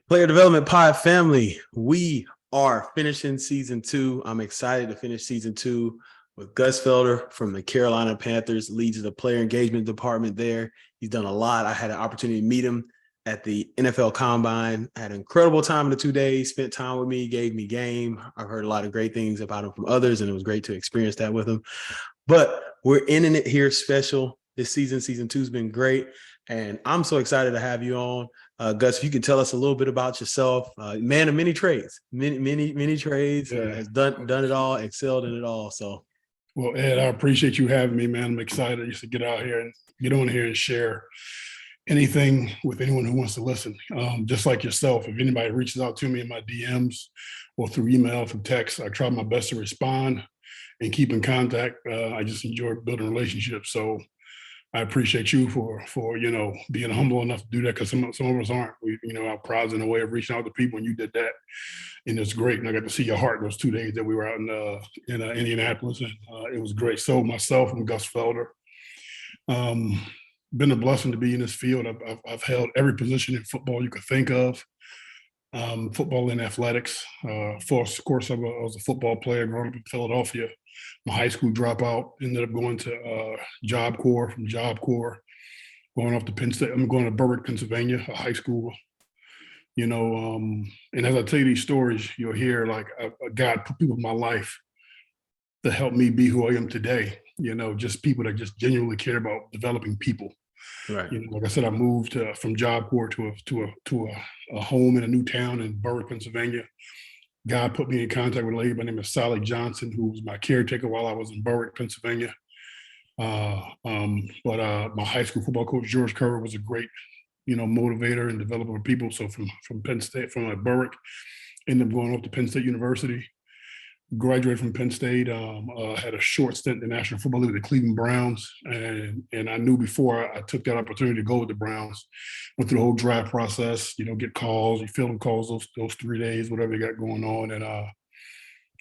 Player Development Pod family, we are finishing season 2. I'm excited to finish season 2 with Gus Felder from the Carolina Panthers, leads the player engagement department there. He's done a lot. I had an opportunity to meet him at the NFL Combine. I had an incredible time in the 2 days, spent time with me, gave me game. I've heard a lot of great things about him from others, and it was great to experience that with him. But we're ending it here special this season. Season 2 has been great, and I'm so excited to have you on. Gus, if you can tell us a little bit about yourself, man of many trades, many trades, has done it all, excelled in it all. So, well, Ed, I appreciate you having me, man. I'm excited just to get out here and get on here and share anything with anyone who wants to listen. Just like yourself, if anybody reaches out to me in my DMs or through email, through text, I try my best to respond and keep in contact. I just enjoy building relationships. So I appreciate you for being humble enough to do that, because some of us aren't. We our pride's in a way of reaching out to people, and you did that, and it's great. And I got to see your heart those 2 days that we were out in Indianapolis, and it was great. So myself and Gus Felder, been a blessing to be in this field. I've held every position in football you could think of. Football and athletics. Of course, I was a football player growing up in Philadelphia. My high school dropout, ended up going to Job Corps. From Job Corps, going off to Penn State. I'm going to Berwick, Pennsylvania, a high school. And as I tell you these stories, you'll hear like God put people in my life to help me be who I am today. Just people that just genuinely care about developing people. right. Like I said, I moved from Job Corps to a home in a new town in Berwick, Pennsylvania. God put me in contact with a lady by the name of Sally Johnson, who was my caretaker while I was in Berwick, Pennsylvania. But my high school football coach, George Curry, was a great, motivator and developer of people. So from Penn State, from Berwick, ended up going off to Penn State University. Graduated from Penn State, had a short stint in the National Football League with the Cleveland Browns. And I knew before I took that opportunity to go with the Browns, went through the whole draft process, get calls, you fill them calls those 3 days, whatever you got going on. And I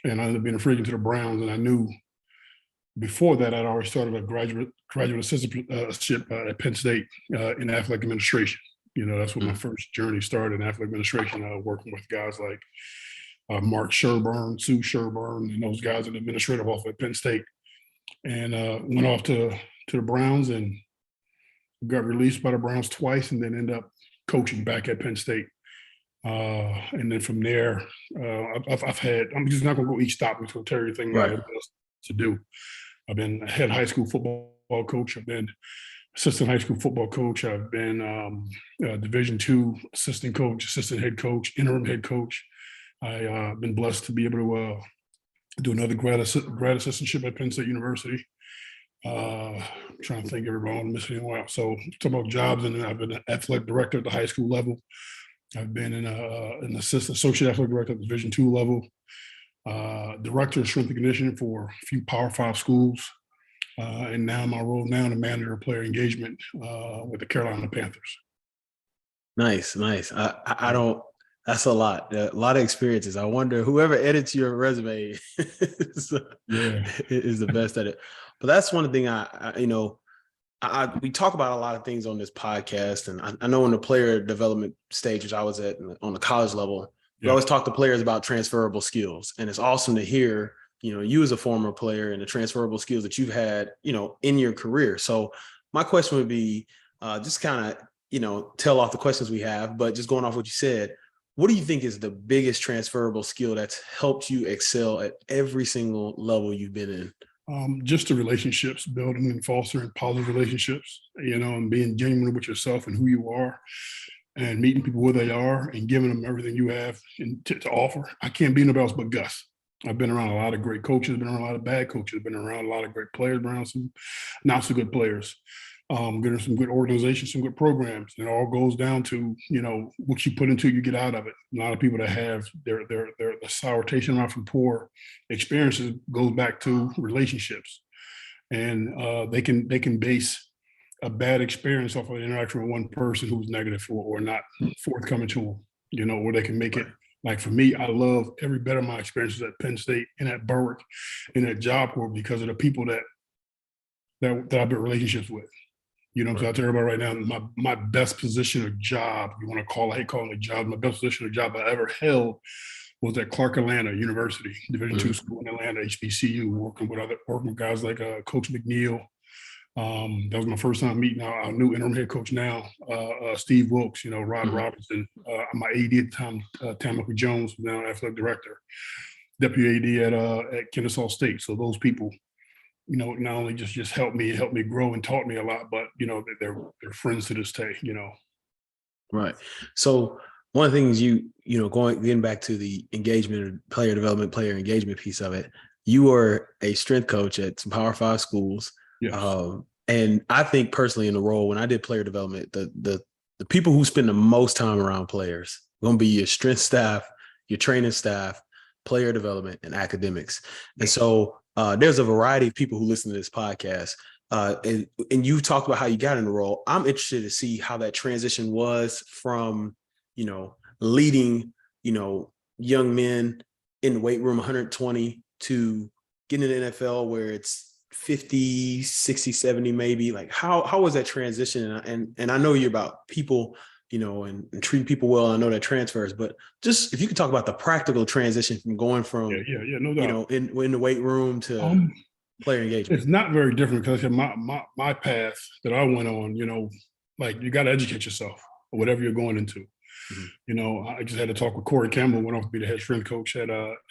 ended up being a free agent to the Browns. And I knew before that I'd already started a graduate assistantship at Penn State in athletic administration. That's when my first journey started in athletic administration, working with guys like Mark Sherburne, Sue Sherburne, and those guys in the administrative office at Penn State. And went off to the Browns and got released by the Browns twice, and then ended up coaching back at Penn State. And then from there, I've had, I'm just not going to go each stop, I'm just going to tell you everything right. I have to do. I've been a head high school football coach. I've been assistant high school football coach. I've been Division II assistant coach, assistant head coach, interim head coach. I've been blessed to be able to do another grad assistantship at Penn State University. Trying to think everybody, I'm missing anyone out. So talking about jobs, and I've been an athletic director at the high school level. I've been an associate athletic director at the Division II level. Director of strength and conditioning for a few Power 5 schools. And now my role now, the manager of player engagement with the Carolina Panthers. Nice. I don't. That's a lot of experiences. I wonder whoever edits your resume is the best at it. But that's one thing we talk about a lot of things on this podcast, and I know in the player development stage, which I was at on the college level, we always talk to players about transferable skills, and it's awesome to hear, you as a former player and the transferable skills that you've had, in your career. So my question would be just kind of, tail off the questions we have, but just going off what you said, what do you think is the biggest transferable skill that's helped you excel at every single level you've been in? Just the relationships, building and fostering positive relationships, and being genuine with yourself and who you are, and meeting people where they are and giving them everything you have to offer. I can't be nobody else but Gus. I've been around a lot of great coaches, been around a lot of bad coaches, been around a lot of great players, been around some not so good players. Getting some good organizations, some good programs. It all goes down to, what you put into it, you get out of it. A lot of people that have their sour taste in their mouth from poor experiences goes back to relationships. And they can base a bad experience off of an interaction with one person who's negative or not forthcoming to them, where they can make it. Like for me, I love every bit of my experiences at Penn State and at Berwick and at Job Corps because of the people that I've built relationships with. You know what I'm saying? I tell everybody right now, my best position or job, you want to call it, I hate calling it a job, my best position or job I ever held was at Clark Atlanta University, Division II school in Atlanta, HBCU, working with guys like Coach McNeil. That was my first time meeting our new interim head coach now, Steve Wilkes, Rod Robinson, my AD at the time, Tamika Jones, now athletic director, deputy AD at Kennesaw State. So those people, not only just helped me grow and taught me a lot, but they're friends to this day. Right. So one of the things getting back to the engagement, player development, player engagement piece of it, you were a strength coach at some Power 5 schools. Yes. And I think personally in the role, when I did player development, the people who spend the most time around players are going to be your strength staff, your training staff, player development, and academics. And so there's a variety of people who listen to this podcast. And you talked about how you got in the role. I'm interested to see how that transition was from, leading, young men in the weight room, 120, to getting in the NFL where it's 50, 60, 70, maybe. Like how was that transition? And I know you're about people, and treat people well. I know that transfers, but just if you could talk about the practical transition from going from, no doubt. In the weight room to player engagement. It's not very different because my path that I went on, like you got to educate yourself or whatever you're going into. I just had to talk with Corey Campbell, went off to be the head strength coach at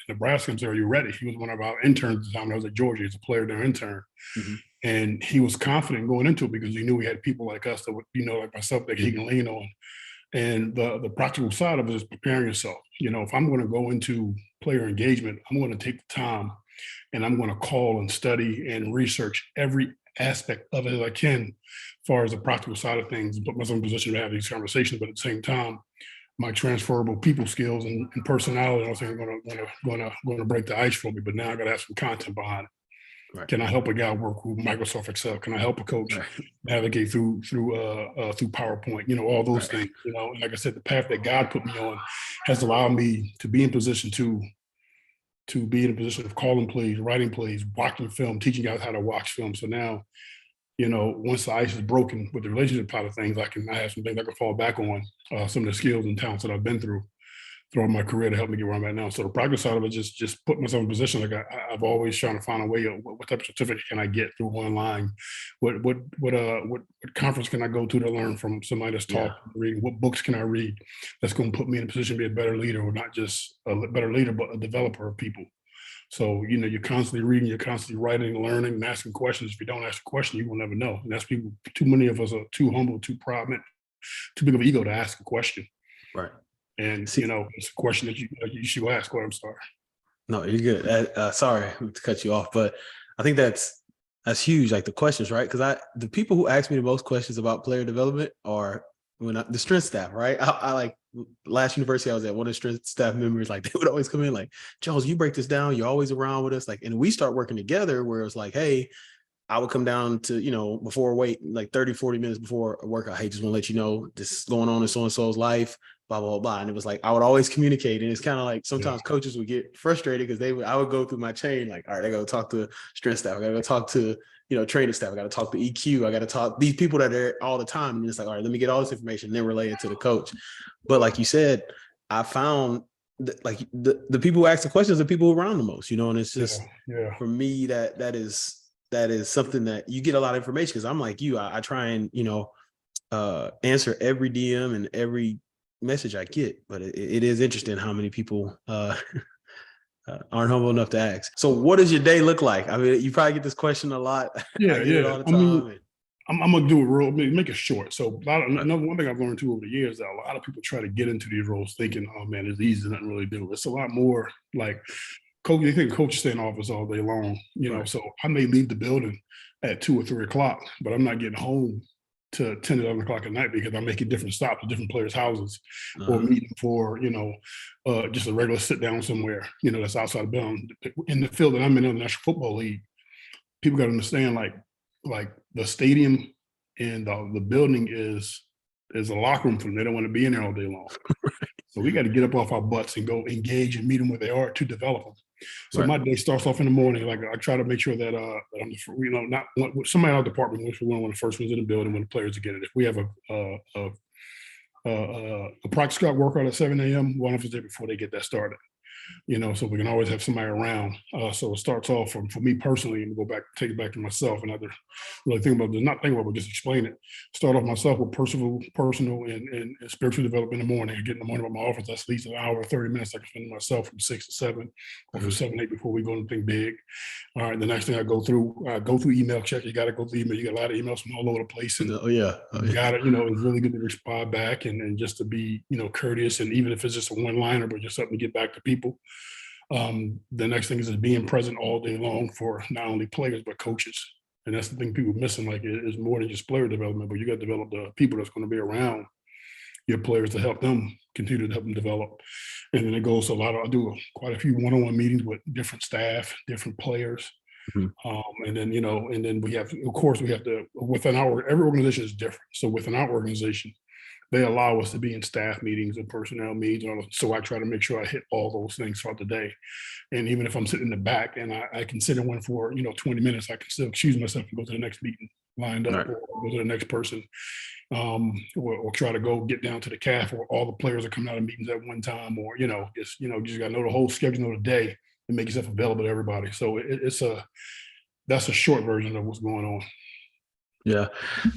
Nebraska. And said, "Are you ready?" He was one of our interns at the time. I was at Georgia. He's a player, their intern. And he was confident going into it because he knew we had people like us that would, like myself, that he can lean on. And the practical side of it is preparing yourself. If I'm going to go into player engagement, I'm going to take the time and I'm going to call and study and research every aspect of it as I can, as far as the practical side of things, and put myself in a position to have these conversations. But at the same time, my transferable people skills and personality, I think, are going to break the ice for me. But now I got to have some content behind it. Right. Can I help a guy work with Microsoft Excel? Can I help a coach navigate through PowerPoint? All those things. Like I said, the path that God put me on has allowed me to be in position to be in a position of calling plays, writing plays, watching film, teaching guys how to watch film. So now, once the ice is broken with the relationship part of things, I have some things I can fall back on, some of the skills and talents that I've been through throughout my career to help me get where I'm at now. So the practice side of it, just put myself in a position. Like I've always trying to find a way of what type of certificate can I get through online? What conference can I go to learn from somebody that's talking, reading? What books can I read that's going to put me in a position to be a better leader, or not just a better leader, but a developer of people. So, you're constantly reading, you're constantly writing, learning, and asking questions. If you don't ask a question, you will never know. And that's people, too many of us are too humble, too proud, too big of an ego to ask a question. Right. And, it's a question that you should ask. I'm sorry. No, you're good. Sorry to cut you off, but I think that's huge. Like the questions, right? Because the people who ask me the most questions about player development are the strength staff, right? I like last university I was at, one of the strength staff members, like they would always come in like, "Charles, you break this down. You're always around with us." Like, and we start working together where it's like, hey, I would come down to, before wait, like 30, 40 minutes before a workout. Hey, just want to let you know this is going on in so-and-so's life, blah, blah, blah. And it was like, I would always communicate. And it's kind of like sometimes coaches would get frustrated because I would go through my chain, like, all right, I got to talk to strength staff. I got to go talk to, training staff. I got to talk to EQ. I got to talk these people that are there all the time. And it's like, all right, let me get all this information and then relay it to the coach. But like you said, I found like the people who ask the questions are people who are around the most, and it's just, for me, that is something that you get a lot of information, because I'm like you, I try and, answer every DM and every message I get, but it is interesting how many people aren't humble enough to ask. So what does your day look like? I mean, you probably get this question a lot. Yeah, I get it all the time. I'm gonna do it make it short. So another one thing I've learned too over the years, that a lot of people try to get into these roles thinking, "Oh man, it's easy, nothing really do." It's a lot more like coach. They think coaches stay in office all day long, So I may leave the building at 2 or 3 o'clock, but I'm not getting home to 10, 11 o'clock at night because I'm making different stops at different players' houses, or meeting for just a regular sit down somewhere, that's outside the building. In the field that I'm in the National Football League, people got to understand like the stadium and the building is a locker room for them. They don't want to be in there all day long. So we got to get up off our butts and go engage and meet them where they are to develop them. So my day starts off in the morning. Like I try to make sure that I'm, not somebody in our department, which we're one of the first ones in the building when the players are getting it. If we have a practice squad workout at 7 a.m., one of us there before they get that started. So we can always have somebody around. So it starts off for me personally, and take it back to myself, and not really think about it, not think about it, but just explain it. Start off myself with personal and spiritual development in the morning. I get in the morning about my office, that's at least an hour, 30 minutes I can spend myself from 6 to 7, or from 7 to 8 before we go anything big. All right, the next thing I go through email check. You got to go through email. You got a lot of emails from all over the place. And you got to, it's really good to respond back and just to be, courteous. And even if it's just a one-liner, but just something to get back to people. The next thing is being present all day long for not only players, but coaches. And that's the thing people missing. Like, it's more than just player development, but you got to develop the people that's going to be around your players to help them continue to help them develop. And then it goes to I do quite a few one-on-one meetings with different staff, different players. Mm-hmm. And then we have to, within every organization is different. So within our organization, they allow us to be in staff meetings and personnel meetings. So I try to make sure I hit all those things throughout the day. And even if I'm sitting in the back and I can sit in one for, 20 minutes, I can still excuse myself and go to the next meeting lined up, or go to the next person, or try to go get down to the calf where all the players are coming out of meetings at one time, or, you just got to know the whole schedule of the day and make yourself available to everybody. So that's a short version of what's going on. Yeah.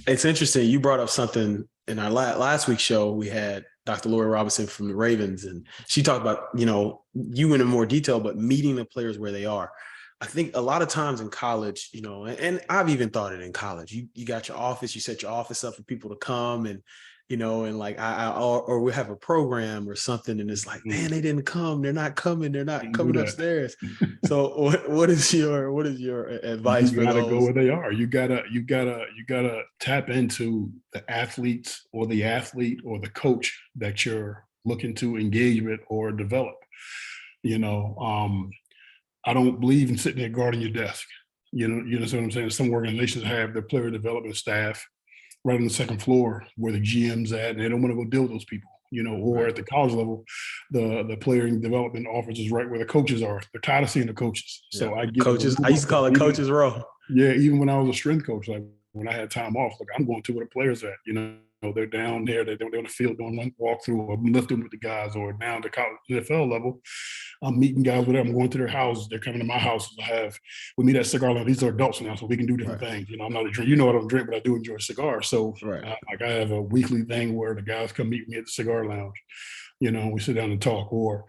It's interesting. You brought up something in our last week's show. We had Dr. Lori Robinson from the Ravens, and she talked about, you went in more detail, but meeting the players where they are. I think a lot of times in college, and I've even thought it in college, you got your office, you set your office up for people to come, and, and like or we have a program or something, and it's like, man, they didn't come. They're not coming upstairs. So what is your advice for those? You gotta go where they are. You gotta tap into the athletes or the athlete or the coach that you're looking to engage with or develop. I don't believe in sitting there guarding your desk. You know what I'm saying? Some organizations have their player development staff right on the second floor where the GM's at, and they don't want to go deal with those people. Or at the college level, the player development office is right where the coaches are. They're tired of seeing the coaches. So I get coaches. I used to call it coaches row. Yeah, even when I was a strength coach, like when I had time off, like I'm going to where the players at. They're down there. They're on the field doing one walkthrough, or lifting with the guys, or down to college NFL level. I'm meeting guys with them. I'm going to their houses. They're coming to my houses. We meet at cigar lounge. These are adults now, so we can do different things. I'm not a drink. I don't drink, but I do enjoy cigars. So I have a weekly thing where the guys come meet me at the cigar lounge. We sit down and talk, or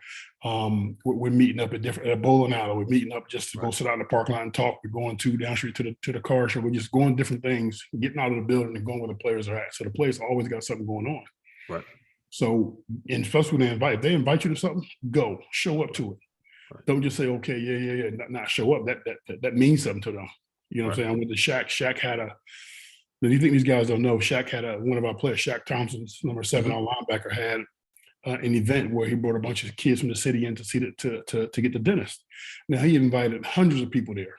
we're meeting up at a bowling alley. We're meeting up just to go sit out in the parking lot and talk. We're going down street to the car show. We're just going different things, getting out of the building and going where the players are at. So the players always got something going on. Right. So, and especially when if they invite you to something, go, show up to it. Right. Don't just say, okay, yeah, not show up. That means something to them. You know what I'm saying? I went to Shaq. Shaq had do you think these guys don't know? Shaq had one of our players, Shaq Thompson's number 7, our linebacker, had an event where he brought a bunch of kids from the city in to see to get the dentist. Now he invited hundreds of people there.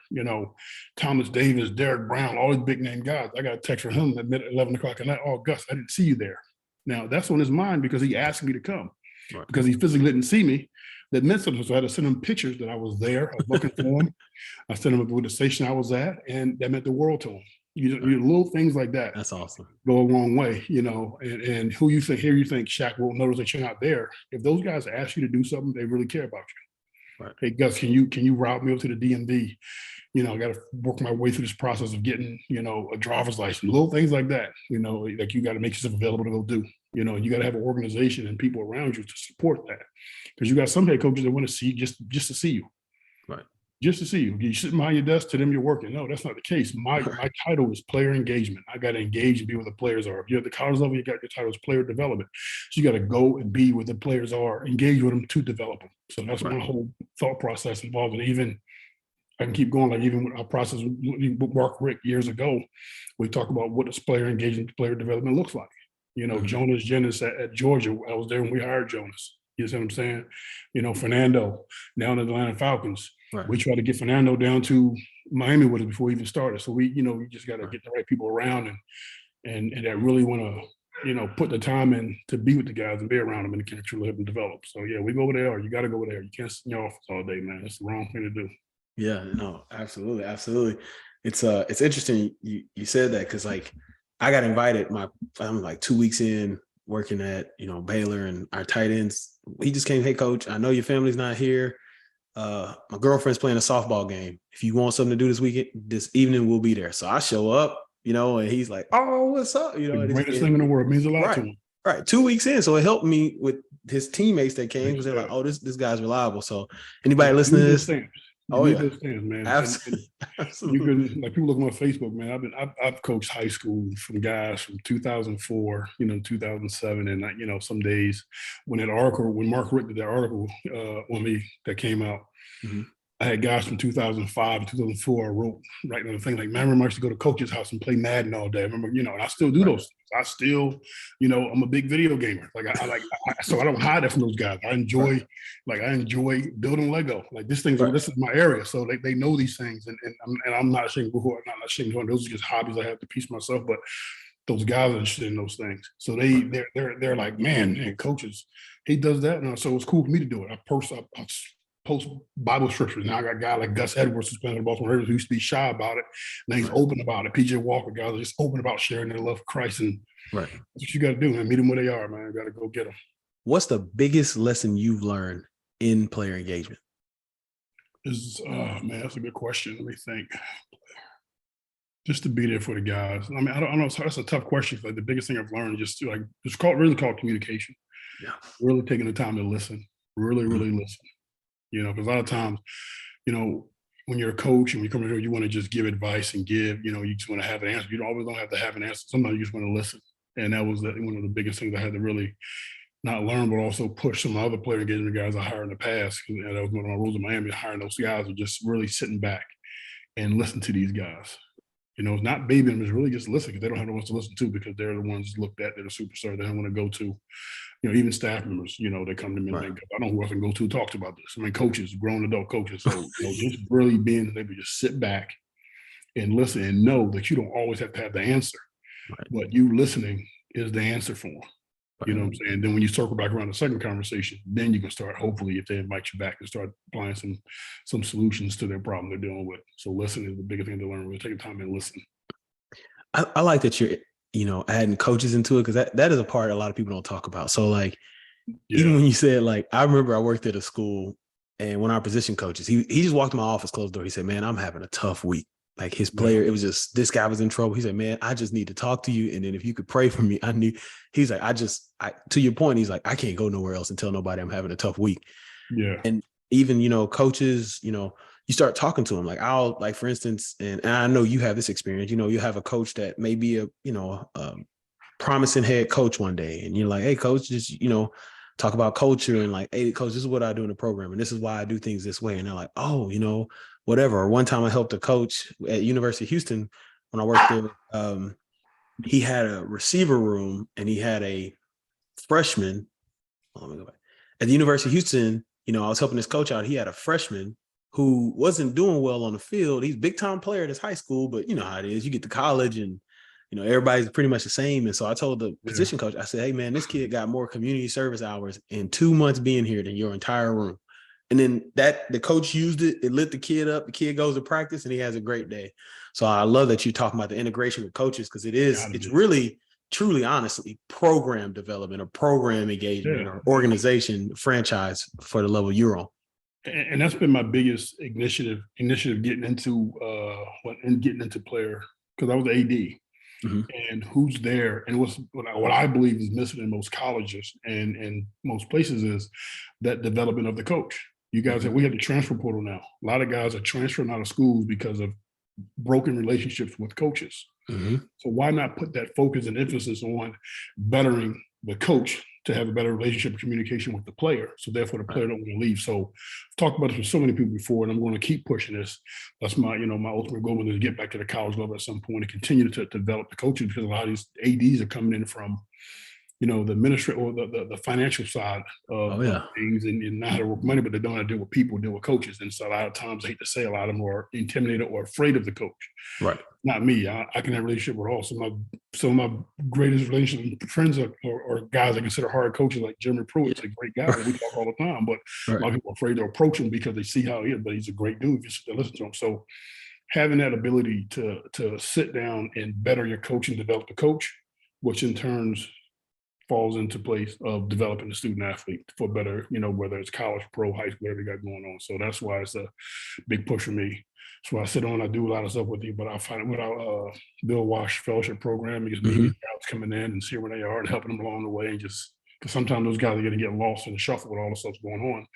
Thomas Davis, Derek Brown, all these big name guys. I got a text from him at 11 o'clock at night. Oh, Gus, I didn't see you there. Now that's on his mind because he asked me to come, because he physically didn't see me. That meant something. So I had to send him pictures that I was there. I was looking for him. I sent him with the station I was at, and that meant the world to him. Little things like that. That's awesome. Go a long way, and who you think Shaq won't notice that you're not there. If those guys ask you to do something, they really care about you. Right. Hey, Gus, can you route me up to the DMV? I got to work my way through this process of getting, a driver's license, little things like that, like you got to make yourself available to go do, you got to have an organization and people around you to support that. Because you got some head coaches that want to see just to see you. Right. Just to see you. You sit behind your desk, to them you're working. No, that's not the case. My title is player engagement. I got to engage and be where the players are. If you're at the college level, you got your title is player development. So you got to go and be where the players are, engage with them to develop them. So that's my whole thought process involved. And even I can keep going, like even with our process with Mark Rick years ago, we talked about what does player engagement, player development looks like. Jonas Jennings at Georgia, I was there when we hired Jonas. You see what I'm saying? Fernando, now in the Atlanta Falcons. Right. We try to get Fernando down to Miami with us before we even started. So we just got to get the right people around and that really want to put the time in to be with the guys and be around them and can truly help them develop. So yeah, we go over there, or you got to go over there. You can't sit in your office all day, man. It's the wrong thing to do. Yeah, no, absolutely, absolutely. It's interesting you said that, because like I got invited. I'm like 2 weeks in working at Baylor, and our tight ends. He just came, hey coach, I know your family's not here. My girlfriend's playing a softball game. If you want something to do this evening, we'll be there. So I show up, and he's like, oh, what's up? The greatest thing in the world, means a lot to him. Right. 2 weeks in. So it helped me with his teammates that came, because they're like, oh, this guy's reliable. So anybody listening to this? Oh yeah, those things, man. Absolutely. You can, like, people look on Facebook, man. I've coached high school from guys from 2004, 2007, and some days when Mark Rick did that article on me that came out, mm-hmm. I had guys from 2005, 2004. I wrote right on the thing like, man, I remember I used to go to coach's house and play Madden all day. I remember, and I still do those things. I still, I'm a big video gamer. Like so I don't hide it from those guys. I enjoy building Lego. Like this is my area. So they know these things, and I'm not ashamed of it. I'm not ashamed of it. Those are just hobbies I have to piece myself. But those guys are interested in those things. So they're like, man, coaches, he does that. And so it's cool for me to do it. I post Bible scriptures. Now I got a guy like Gus Edwards, who's playing the Baltimore Ravens, who used to be shy about it. Now he's open about it. PJ Walker, guys are just open about sharing their love for Christ. And that's what you got to do, man. Meet them where they are, man. You got to go get them. What's the biggest lesson you've learned in player engagement? Man, that's a good question. Let me think. Just to be there for the guys. I mean, I don't know. That's a tough question. Like the biggest thing I've learned is just really called communication. Yeah. Really taking the time to listen. Really, really listen. Because a lot of times, when you're a coach and you come in here, you want to just give advice and you just want to have an answer. You always don't have to have an answer. Sometimes you just want to listen. And that was one of the biggest things I had to really not learn, but also push some other player engagement guys I hired in the past. And that was one of my rules in Miami, hiring those guys are just really sitting back and listen to these guys. It's not babying them, it's really just listen, because they don't have no one to listen to, because they're the ones looked at, they're the superstar they don't want to go to. Even staff members, they come to me and think, I don't know who else I can go to talk about this. I mean, coaches, grown adult coaches. So, just really being able to just sit back and listen and know that you don't always have to have the answer, but you listening is the answer for them. You know what I'm saying? Then when you circle back around the second conversation, then you can start, hopefully, if they invite you back, and start applying some solutions to their problem they're dealing with. So listening is the biggest thing to learn. We're taking time and listen. I like that you're, adding coaches into it, because that is a part a lot of people don't talk about. So like, even when you said, like, I remember I worked at a school, and when our position coaches, he just walked to my office, closed the door. He said, man, I'm having a tough week. Like his player, it was just, this guy was in trouble. He said, man, I just need to talk to you. And then if you could pray for me, he's like, to your point, he's like, I can't go nowhere else and tell nobody I'm having a tough week. Yeah. And even, coaches, you start talking to them. Like for instance, and I know you have this experience, you have a coach that may be a promising head coach one day. And you're like, hey coach, just, talk about culture, and like, hey coach, this is what I do in the program, and this is why I do things this way. And they're like, oh, whatever. Or one time I helped a coach at University of Houston when I worked there. He had a receiver room, and he had a freshman. Let me go back. At the University of Houston, I was helping this coach out. He had a freshman who wasn't doing well on the field. He's a big time player at his high school, but you know how it is. You get to college and everybody's pretty much the same. And so I told the position coach, I said, hey man, this kid got more community service hours in 2 months being here than your entire room. And then the coach used it. It lit the kid up. The kid goes to practice and he has a great day. So I love that you're talking about the integration with coaches, because it's really, truly, honestly, program development or program engagement or organization franchise for the level you're on. And that's been my biggest initiative getting into player, because I was AD. Mm-hmm. And who's there, and what I believe is missing in most colleges and most places is that development of the coach. You guys we have the transfer portal now. A lot of guys are transferring out of schools because of broken relationships with coaches. Mm-hmm. So why not put that focus and emphasis on bettering the coach to have a better relationship and communication with the player, so therefore the player don't want to leave. So I've talked about this with so many people before, and I'm going to keep pushing this. That's my ultimate goal is to get back to the college level at some point and continue to develop the coaches, because a lot of these ADs are coming in from the administrative or the financial side of things and not how to work money, but they don't want to deal with people, deal with coaches. And so a lot of times, I hate to say, a lot of them are intimidated or afraid of the coach. Right. Not me. I can have a relationship with all. Some of my greatest relationship friends are guys I consider hard coaches, like Jeremy Pruitt's a great guy. We talk all the time, but a lot of people are afraid to approach him because they see how he is, but he's a great dude if you sit there and listen to him. So having that ability to sit down and better your coach and develop the coach, which in turns falls into place of developing the student athlete for better, whether it's college, pro, high school, whatever you got going on. So that's why it's a big push for me. So I sit on, I do a lot of stuff with you, but I find it with our Bill Wash Fellowship Program, because me and guys coming in and see where they are and helping them along the way, and just because sometimes those guys are going to get lost in the shuffle with all the stuff going on.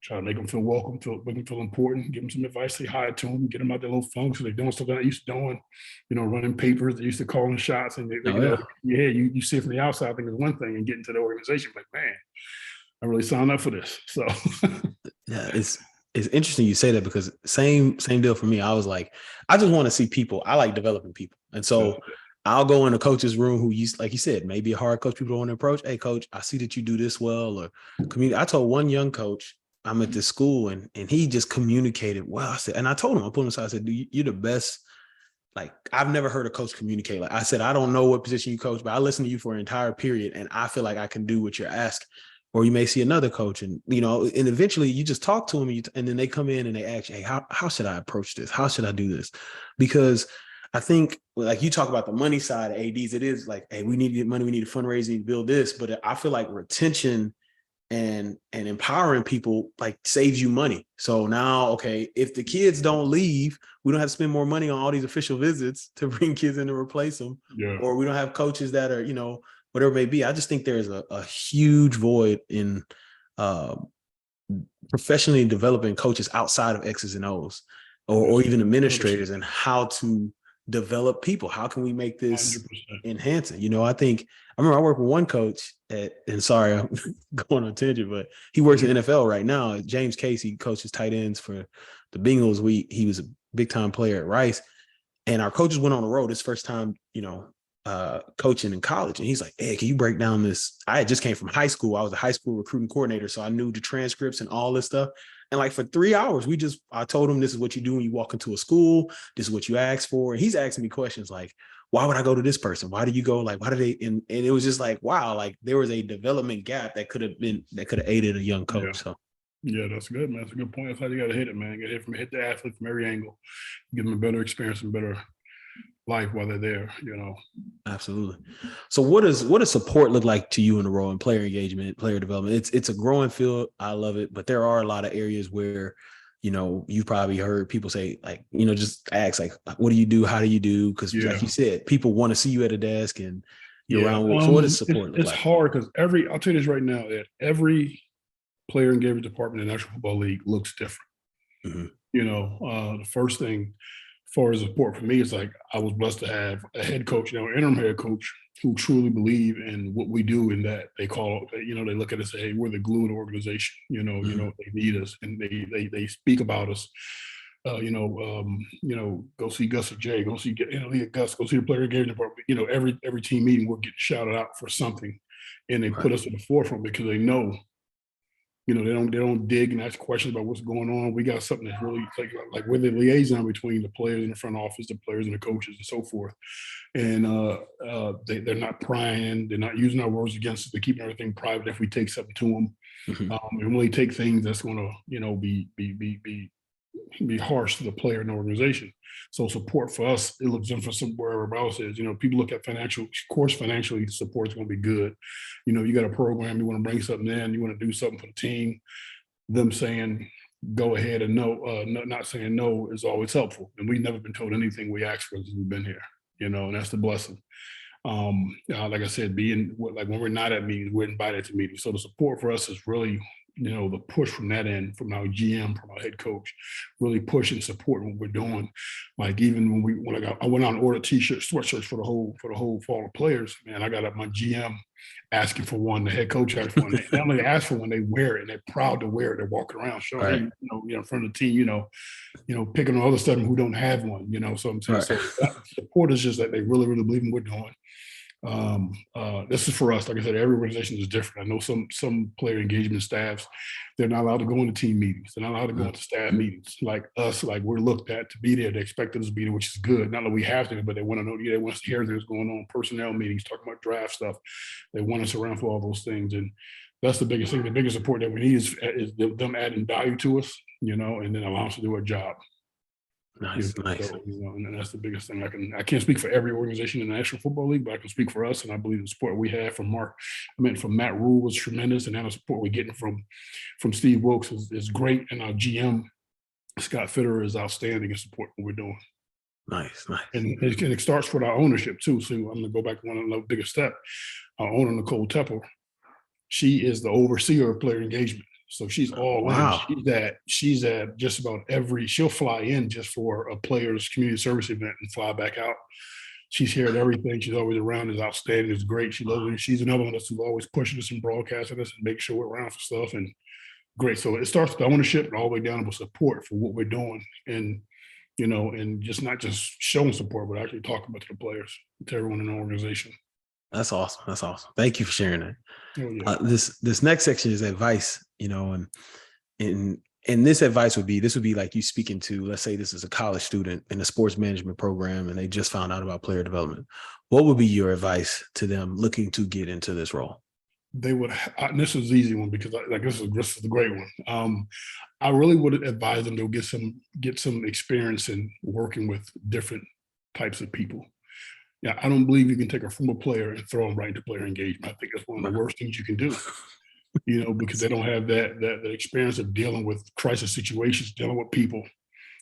Try to make them feel welcome, make them feel important, give them some advice, say hi to them, get them out their little funks. So they're doing stuff they're not used to doing, running papers, they used to calling shots, and you see it from the outside, I think it's one thing, and get into the organization, like, man, I really signed up for this. So yeah, it's interesting you say that, because same deal for me. I was like, I just want to see people. I like developing people. And so I'll go in a coach's room who, like you said, maybe a hard coach people don't want to approach. Hey, coach, I see that you do this well. Or I told one young coach, I'm at this school, and he just communicated well. I said, and I told him, I put him aside, I said, dude, you're the best. Like, I've never heard a coach communicate. Like I said, I don't know what position you coach, but I listened to you for an entire period, and I feel like I can do what you're asking. Or you may see another coach, and and eventually you just talk to them, and then they come in and they ask you, hey, how should I approach this? How should I do this? Because I think, like you talk about the money side of ADs, it is like, hey, we need to get money, we need to fundraise, we need to build this. But I feel like retention and empowering people like saves you money. So now, okay, if the kids don't leave, we don't have to spend more money on all these official visits to bring kids in to replace them. Or we don't have coaches that are, whatever it may be. I just think there's a huge void in professionally developing coaches outside of X's and O's, or even administrators, and how to develop people. How can we make this 100% enhancing? I remember I worked with one coach and sorry, I'm going on a tangent, but he works in NFL right now. James Casey coaches tight ends for the Bengals. He was a big time player at Rice, and our coaches went on the road. His first time, coaching in college. And he's like, hey, can you break down this? I had just came from high school. I was a high school recruiting coordinator. So I knew the transcripts and all this stuff. And like for 3 hours, I told him, this is what you do when you walk into a school. This is what you ask for. And he's asking me questions like, why would I go to this person? Why do you go? Like, why do they? And it was just like, wow, like there was a development gap that could have aided a young coach. Yeah. So. Yeah, that's good, man. That's a good point. That's how you got to hit it, man. You got to hit the athlete from every angle, give them a better experience and better life while they're there, Absolutely. So what does support look like to you in the role in player engagement, player development? It's a growing field. I love it, but there are a lot of areas where, you've probably heard people say, like, just ask, like, what do you do? How do you do? Because like you said, people want to see you at a desk and you're around. So what does support look like? It's hard because I'll tell you this right now, that every player engagement department in the National Football League looks different. The first thing, as far as support for me, it's like I was blessed to have a head coach, interim head coach, who truly believe in what we do, and that they they look at us and say, hey, we're the glue of the organization. They need us, and they speak about us. Go see Gus or Jay, go see Gus, go see the player engagement department. Every team meeting we're getting shouted out for something, and they put us at the forefront because they know. They don't dig and ask questions about what's going on. We got something that's really like we're the liaison between the players in the front office, the players and the coaches, and so forth. And they're not prying. They're not using our words against us. They're keeping everything private if we take something to them. And really take things that's going to be harsh to the player and the organization. So support for us, it looks different from where everybody else is. People look at financially, support is going to be good. You got a program, you want to bring something in, you want to do something for the team. Them saying go ahead and no, not saying no is always helpful. And we've never been told anything we asked for since we've been here. And that's the blessing. Like I said, when we're not at meetings, we're invited to meetings. So the support for us is really, the push from that end, from our GM, from our head coach, really push and support what we're doing. Like even when I went out and ordered t-shirts, sweatshirts for the whole fall of players, man, I got up my GM asking for one, the head coach asked for one. They not only ask for one, they wear it, and they're proud to wear it. They're walking around showing, in front of the team, picking on other stuff who don't have one, so I'm saying, so support is just that they really, really believe in what we're doing. This is for us. Like I said, every organization is different. I know some player engagement staffs, they're not allowed to go into team meetings. They're not allowed to go into staff meetings. Like us, like we're looked at to be there. They expect us to be there, which is good. Not that we have to, but they want to know. They want us to hear what's going on. Personnel meetings, talking about draft stuff. They want us around for all those things, and that's the biggest thing. The biggest support that we need is them adding value to us, and then allow us to do our job. Nice. So, and that's the biggest thing. I can't speak for every organization in the National Football League, but I can speak for us. And I believe the support we have from from Matt Rule was tremendous, and now the support we're getting from Steve Wilkes is great, and our GM Scott Fitter is outstanding in support what we're doing. Nice. And it starts with our ownership too. So I'm going to go back to one of the biggest step. Our owner Nicole Tepper, she is the overseer of player engagement. So she's all in. She's at just about she'll fly in just for a player's community service event and fly back out. She's here at everything. She's always around. Is outstanding. Is great. She loves it. She's another one that's always pushing us and broadcasting us and making sure we're around for stuff. And great. So it starts with the ownership and all the way down with support for what we're doing. And, and just not just showing support, but actually talking about to the players, to everyone in the organization. That's awesome. Thank you for sharing that. Oh, yeah. This next section is advice, and this advice would be like you speaking to, let's say this is a college student in a sports management program and they just found out about player development. What would be your advice to them looking to get into this role? They would, and this is an easy one because this is a great one. I really would advise them to get some experience in working with different types of people. Yeah, I don't believe you can take a former player and throw them right into player engagement. I think that's one of the worst things you can do, because they don't have that experience of dealing with crisis situations, dealing with people.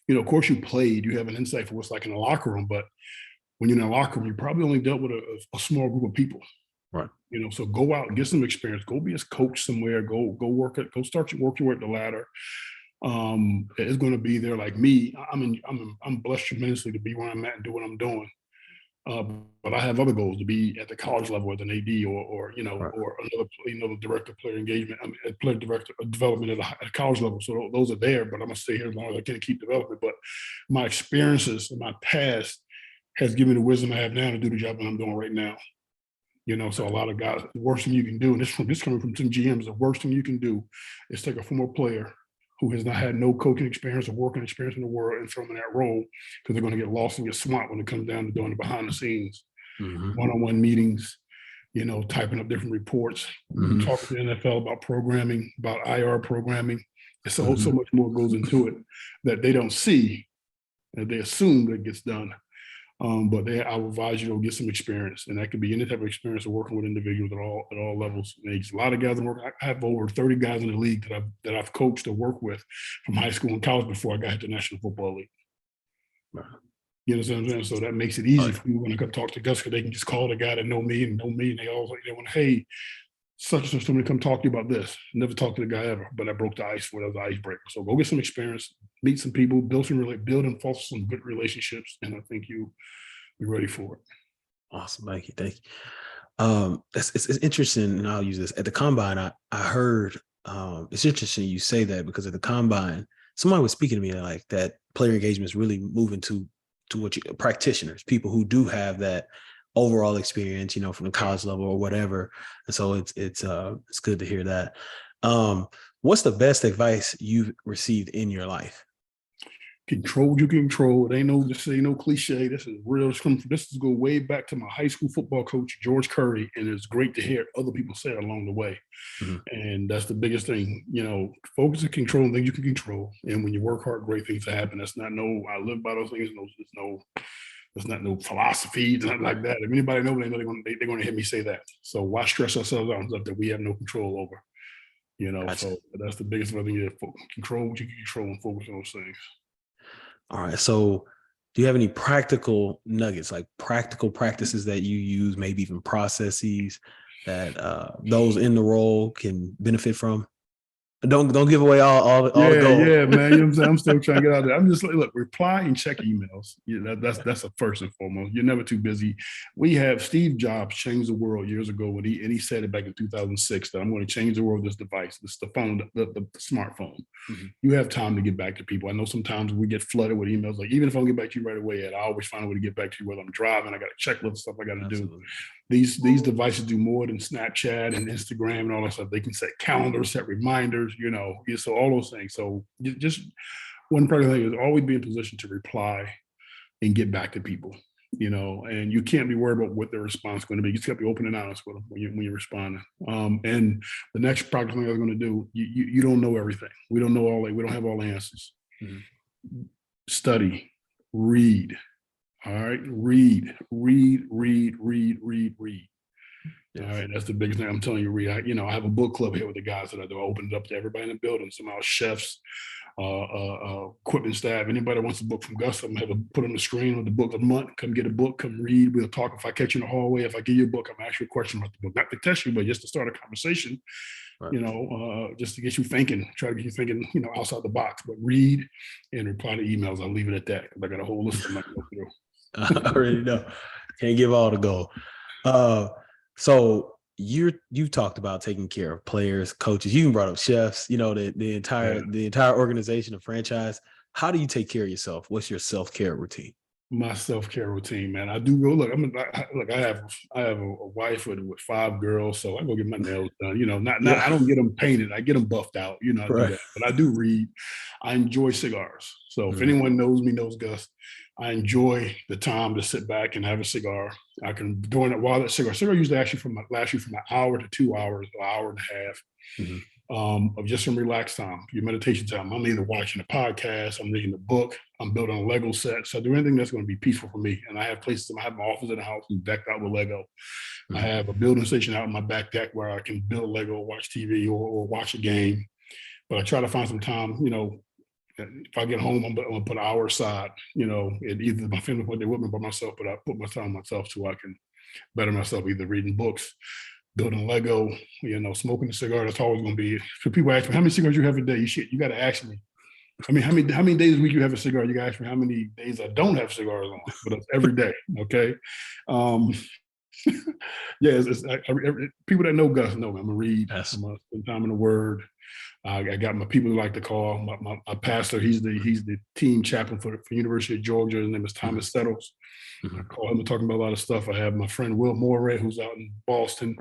Of course you played, you have an insight for what's like in the locker room, but when you're in the locker room, you probably only dealt with a small group of people. Right. So go out and get some experience. Go be a coach somewhere. Go work it. Go start your work your way up the ladder. It's going to be there. Like me, I'm blessed tremendously to be where I'm at and do what I'm doing. But I have other goals to be at the college level as an AD or another director of player engagement. A player director of development at a college level. So those are there, but I'm gonna stay here as long as I can keep developing. But my experiences and my past has given me the wisdom I have now to do the job that I'm doing right now. So a lot of guys, the worst thing you can do, and this coming from some GMs, the worst thing you can do is take a former player who has not had no coaching experience or working experience in the world and throw them in that role, because they're going to get lost and get swamped when it comes down to doing the behind the scenes, one-on-one meetings, typing up different reports, talking to the NFL about programming, about IR programming. So much more goes into it that they don't see, and they assume that it gets done. But I would advise you to get some experience, and that could be any type of experience of working with individuals at all levels and ages. A lot of guys I have over 30 guys in the league that I've coached or worked with from high school and college before I got to the National Football League. Right. You know what I'm saying? So that makes it easy for me when I come talk to Gus, because they can just call the guy that know me, and they all want, hey, such and such, somebody come talk to you about this. Never talked to the guy ever, but I broke the ice for the icebreaker. So go get some experience, meet some people, build and foster some good relationships, and I think you'll be ready for it. Awesome, thank you. It's interesting, and I'll use this. At the combine, I heard it's interesting you say that, because at the combine, somebody was speaking to me like that player engagement is really moving to practitioners, people who do have that overall experience, from the college level or whatever. And so it's good to hear that. What's the best advice you've received in your life? Control what you can control. It ain't no cliche. This is real. This is go way back to my high school football coach, George Curry, and it's great to hear other people say it along the way. And that's the biggest thing. Focus on controlling things you can control. And when you work hard, great things happen. That's not I live by those things. There's not no philosophy, it's not like that. If anybody knows, they're going to hear me say that. So why stress ourselves out on stuff that we have no control over? Gotcha. So that's the biggest thing. You control what you can control and focus on those things. All right. So do you have any practical nuggets, like practical practices that you use, maybe even processes that those in the role can benefit from? Don't give away all the gold. Yeah, man. You know what I'm saying? I'm still trying to get out there. I'm just like, look, reply and check emails. That's a first and foremost. You're never too busy. We have Steve Jobs changed the world years ago when he said it back in 2006 that I'm going to change the world with this device. This is the phone, the smartphone. You have time to get back to people. I know sometimes we get flooded with emails. Like, even if I don't get back to you right away, I always find a way to get back to you, whether I'm driving, I got a checklist of stuff I got to do. these devices do more than Snapchat and Instagram and all that stuff. They can set calendars, set reminders, so all those things. So just one part of the thing is always be in position to reply and get back to people, and you can't be worried about what their response is going to be. You just got to be open and honest with them when you're responding. And the next practical thing I was going to do, you don't know everything. We don't know we don't have all the answers. Mm-hmm. Study, read. All right, read. Yes. All right, that's the biggest thing I'm telling you. Read. I have a book club here with the guys that I do. I open it up to everybody in the building. Somehow chefs, equipment staff, anybody that wants a book from Gus, I'm gonna have put on the screen with the book of the month. Come get a book, come read. We'll talk. If I catch you in the hallway, if I give you a book, I'm gonna ask you a question about the book, not to test you, but just to start a conversation. Right. Just to get you thinking, try to get you thinking, outside the box. But read and reply to emails. I'll leave it at that because I got a whole list of them I can go through. I already know. Can't give all the gold. So you talked about taking care of players, coaches. You even brought up chefs. The entire organization, the franchise. How do you take care of yourself? What's your self-care routine? My self-care routine, man. I do go look. I have a wife with 5 girls, so I go get my nails done. I don't get them painted. I get them buffed out. I do that. But I do read. I enjoy cigars. So if anyone knows me, knows Gus, I enjoy the time to sit back and have a cigar. I can during it while that cigar usually actually last you from an hour to 2 hours, an hour and a half. Mm-hmm. Of just some relaxed time, your meditation time. I'm either watching a podcast, I'm reading a book, I'm building a Lego set. So I do anything that's going to be peaceful for me. And I have places, I have my office in the house decked out with Lego. Mm-hmm. I have a building station out in my back deck where I can build Lego, watch TV or watch a game. But I try to find some time, if I get home, I'm going to put an hour aside, and either my family put their with me by myself, but I put my time myself so I can better myself, either reading books, building Lego, smoking a cigar. That's always going to be. So people ask me, how many cigars you have a day? You got to ask me. I mean, how many days a week you have a cigar? You got to ask me how many days I don't have cigars on, but it's every day. Okay. People that know Gus know me. I'm going to read. Yes. I'm going to spend time in the Word. I got my people who like to call my pastor. He's the team chaplain for University of Georgia. His name is Thomas Settles. Mm-hmm. I call him and talking about a lot of stuff. I have my friend Will Moray, who's out in Boston.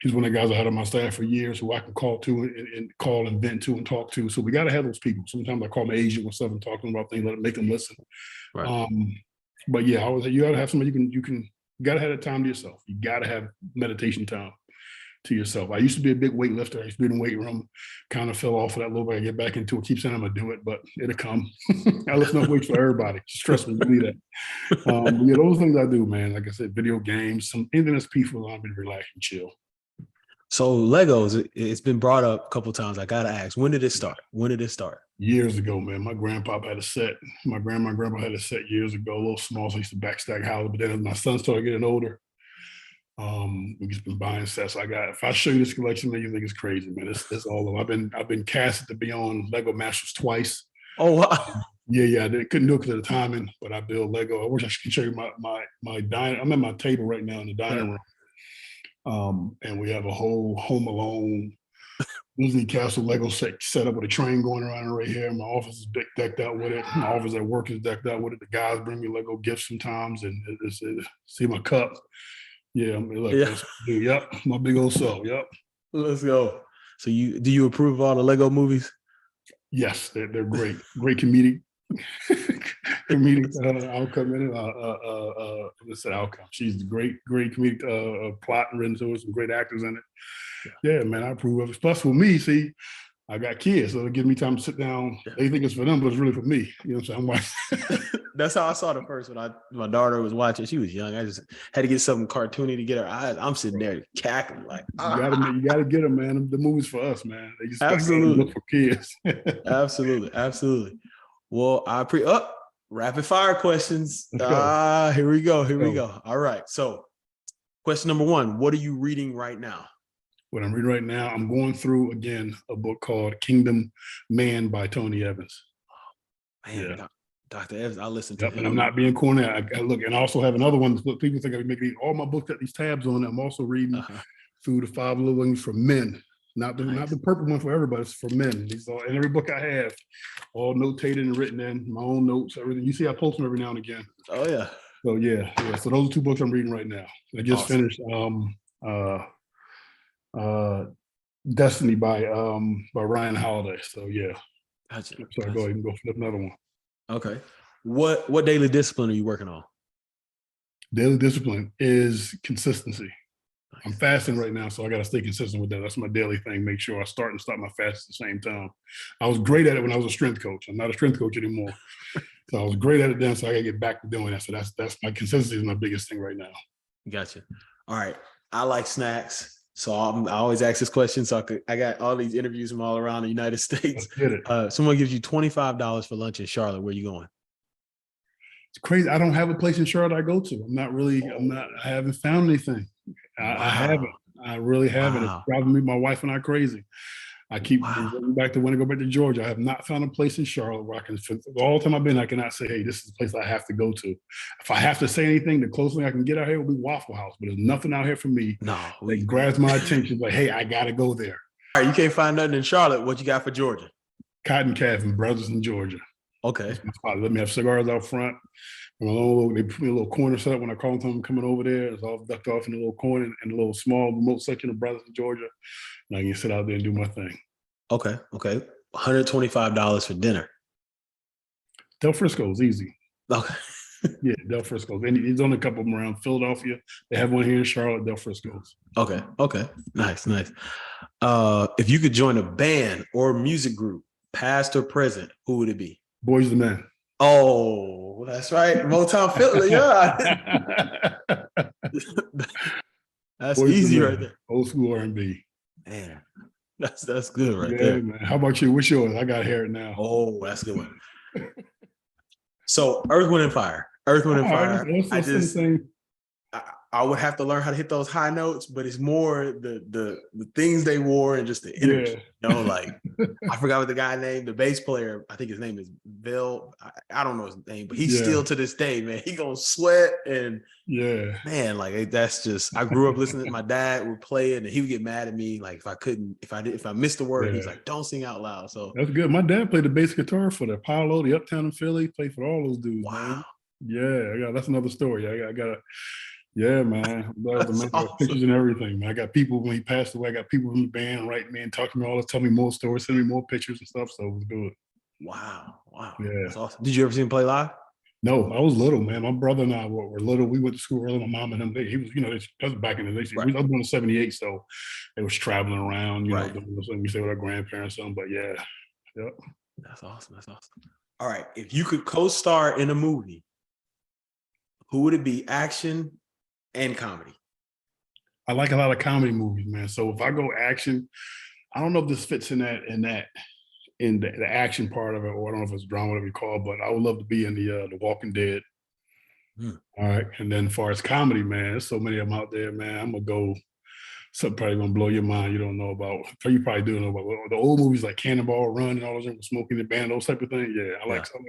He's one of the guys I had on my staff for years, who I can call to and call and vent to and talk to. So we got to have those people. Sometimes I call my agent or something, talking about things, make them listen. Right. But yeah, you got to have somebody you got to have that time to yourself. You got to have meditation time to yourself. I used to be a big weightlifter. I used to be in the weight room, kind of fell off of that a little bit. I get back into it, keep saying I'm going to do it, but it'll come. I lift enough weights for everybody. Just trust me, believe that. Those things I do, man. Like I said, video games, anything that's peaceful, I'm going to relax and chill. So Legos, it's been brought up a couple of times. I got to ask, when did it start? Years ago, man. My grandpa had a set. My grandma and grandpa had a set years ago, a little small, so I used to backstack houses. But then as my son started getting older, we've just been buying sets. If I show you this collection, man, you think it's crazy, man. It's all of them. I've been casted to be on Lego Masters twice. Oh wow. Yeah. I couldn't do it because of the timing, but I build Lego. I wish I could show you my dining. I'm at my table right now in the dining room. And we have a whole Home Alone Disney Castle Lego set up with a train going around right here. My office is decked out with it. My office at work is decked out with it. The guys bring me Lego gifts sometimes, and see my cup. Yeah, yep, my big old soul. Yep. Let's go. So do you approve of all the Lego movies? Yes, they're great. Great comedic outcome in it. Let's say outcome. She's great comedic plot and written to it. Some great actors in it. Yeah, man, I approve of it. Plus, for me, see, I got kids, so it gives me time to sit down. Yeah. They think it's for them, but it's really for me. You know what I'm saying? That's how I saw the first one. My daughter was watching. She was young. I just had to get something cartoony to get her eyes. I'm sitting there cackling like, you gotta get them, man. The movie's for us, man. They just absolutely look for kids. Absolutely. Well, rapid fire questions. Here we go. All right. So, question number 1: what are you reading right now? What I'm reading right now, I'm going through again a book called Kingdom Man by Tony Evans. Man, yeah. Dr. Evans, I listen to him. And I'm not being corny. I look, and I also have another one. People think I make all my books got these tabs on it. I'm also reading through the 5 Little Wings for Men. Not the purple one for everybody. It's for men. These all, and every book I have, all notated and written in, my own notes, everything. You see, I post them every now and again. Oh yeah. So yeah. So those are 2 books I'm reading right now. I just Awesome. finished Destiny by Ryan Holiday. So yeah. Gotcha. So I go Gotcha. ahead and go flip another one. Okay. What daily discipline are you working on? Daily discipline is consistency. I'm Nice. fasting right now, so I got to stay consistent with that. That's my daily thing. Make sure I start and stop my fast at the same time. I was great at it when I was a strength coach. I'm not a strength coach anymore. So I was great at it then, so I got to get back to doing that. So that's my consistency is my biggest thing right now. Gotcha. All right. I like snacks. So I always ask this question. So I got all these interviews from all around the United States. Let's get it. Someone gives you $25 for lunch in Charlotte. Where you going? It's crazy. I don't have a place in Charlotte I go to. I haven't found anything. I haven't. Wow. I really haven't. It's Wow. driving me, my wife and I crazy. I keep Wow. going back to when I go back to Georgia. I have not found a place in Charlotte where I can, all the time I've been, I cannot say, hey, this is the place I have to go to. If I have to say anything, the closest thing I can get out here will be Waffle House, but there's nothing out here for me No. that grabs my attention. Like, hey, I got to go there. All right. You can't find nothing in Charlotte. What you got for Georgia? Cotton Calf and Brothers in Georgia. Okay. Let me have cigars out front. They put me a little corner set up when I call them coming over there. It's all ducked off in a little corner in a little small remote section of Brothers in Georgia. And I can sit out there and do my thing. Okay. $125 for dinner. Del Frisco's easy. Okay. Yeah, Del Frisco's. And there's only a couple of them around Philadelphia. They have one here in Charlotte, Del Frisco's. Okay. Nice. If you could join a band or music group, past or present, who would it be? Boys the Men. Oh, that's right. Motown Philly. Yeah. That's Boys easy the right Men. there. Old school R&B. Man, that's good right Yeah, there. man. How about you? What's yours? I got to hear it now. Oh, that's a good one. So Earth, Wind, and Fire. Earth, Wind, and Fire. I would have to learn how to hit those high notes, but it's more the things they wore and just the energy. Yeah. You know, like I forgot what the guy named, the bass player. I think his name is Bill. I don't know his name, but he's still to this day, man. He gonna sweat and man, like that's just. I grew up listening to my dad would play it, and he would get mad at me like if I missed the word, he's like, "Don't sing out loud." So that's good. My dad played the bass guitar for the Apollo, the Uptown in Philly. Played for all those dudes. Wow. Man. Yeah, that's another story. I got. Yeah, man. That's awesome. Pictures and everything, man. I got people when he passed away. I got people from the band write me and talk to me all the tell me more stories, send me more pictures and stuff. So it was good. Wow. Yeah. That's awesome. Did you ever see him play live? No, I was little, man. My brother and I were little. We went to school early. My mom and him, he was, that was back in the day. Right. I was born in '78, so they was traveling around, doing something. We stayed with our grandparents, something. But yeah, yep. That's awesome. All right. If you could co-star in a movie, who would it be? Action and comedy? I like a lot of comedy movies, man. So if I go action, I don't know if this fits in the action part of it, or I don't know if it's drama, whatever you call it, but I would love to be in the Walking Dead. All right. And then as far as comedy, man, there's so many of them out there, man. I'm gonna go something probably gonna blow your mind you don't know about. You probably do know about the old movies like Cannonball Run and all those things, Smoking the Band, those type of things. Yeah, I like something.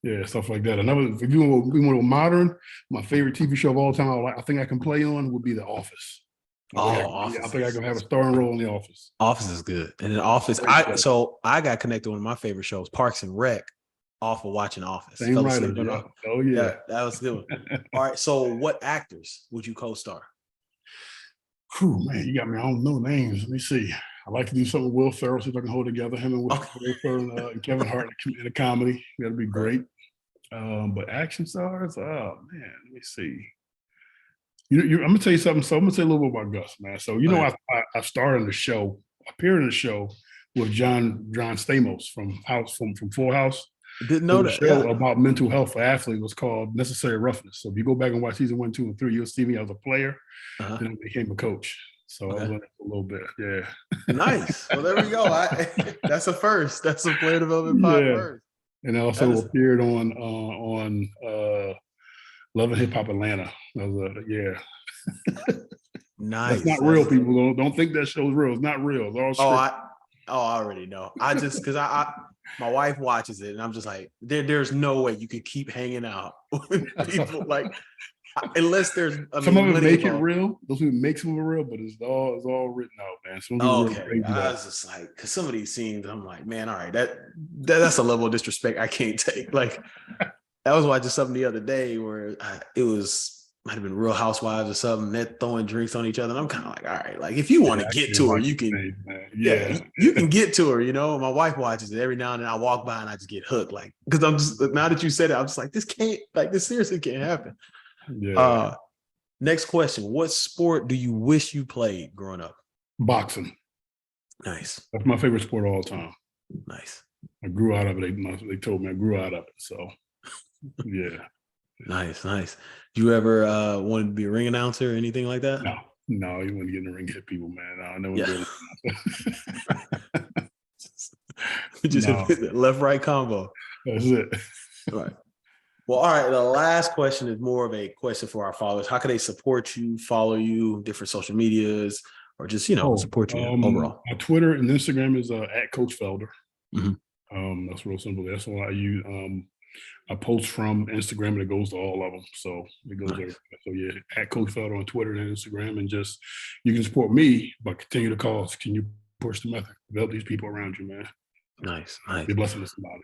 Yeah, stuff like that. If you want to go modern, my favorite TV show of all time, I think I can play on would be The Office. Office. I think I can have a starring role in The Office. Office is good. And in Office, I got connected with one of my favorite shows, Parks and Rec, off of watching Office. Same writer, yeah. Oh, yeah. That was good. All right, so what actors would you co-star? Whew, man, you got me. I don't know names. Let me see. I like to do something with Will Ferrell, see if I can hold together him and Will Ferrell and Kevin Hart in a comedy. That'd be great. But action stars, oh man, let me see. I'm gonna tell you something. So I'm gonna say a little bit about Gus, man. So I starred in the show, appeared in the show with John Stamos from Full House. Didn't know that. Show about mental health for athletes was called Necessary Roughness. So if you go back and watch season 1, 2, and 3, you'll see me as a player. Then I became a coach. So I was on it for a little bit. Yeah. Nice. Well, there we go. That's a first. That's a player development pod first. And I also appeared on Love and Hip Hop Atlanta. Nice. That's not real, people. Don't think that show's real. It's not real. It's all scripted. I already know. I just because my wife watches it and I'm just like, there's no way you could keep hanging out with people like unless there's some of it make it real. Those who make some of it real, but it's all written out, man. I was just like, because some of these scenes, I'm like, man, all right, that's a level of disrespect I can't take. Like, I was watching something the other day where might have been Real Housewives or something. They're throwing drinks on each other, and I'm kind of like, all right, like if you want to I get can't to her, watch you the can. thing, man. Yeah, Yeah. you can get to her. My wife watches it every now and then. I walk by and I just get hooked, like because I'm just now that you said it, I'm just like this seriously can't happen. Yeah. Next question: what sport do you wish you played growing up? Boxing. Nice, That's my favorite sport of all time. nice, I grew out of it. They told me I grew out of it. So, yeah. nice, nice. Do you ever want to be a ring announcer or anything like that? No, you want to get in the ring, hit people, man. No, I never Yeah. did it. Just No, left right combo. that's it. All right. Well, all right. The last question is more of a question for our followers. How can they support you, follow you, different social medias, or just support you overall? My Twitter and Instagram is at Coach Felder. Mhm. That's real simple. That's what I use. I post from Instagram and it goes to all of them. So it goes everywhere. So yeah, at Coach Felder on Twitter and Instagram, and just you can support me by continue to call. Can you push the method? Help these people around you, man. Nice. Be a blessing to somebody.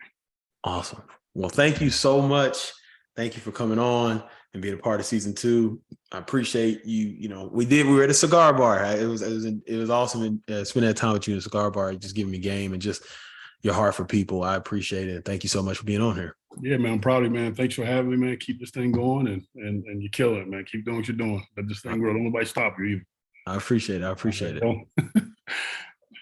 Awesome. Well, thank you so much. Thank you for coming on and being a part of season 2. I appreciate you. We were at a cigar bar. It was awesome spending that time with you in a cigar bar, just giving me game and just your heart for people. I appreciate it. Thank you so much for being on here. Yeah, man, I'm proud of you, man. Thanks for having me, man. Keep this thing going and you kill it, man. Keep doing what you're doing. Let this thing grow. Don't nobody stop you either. I appreciate it. Don't.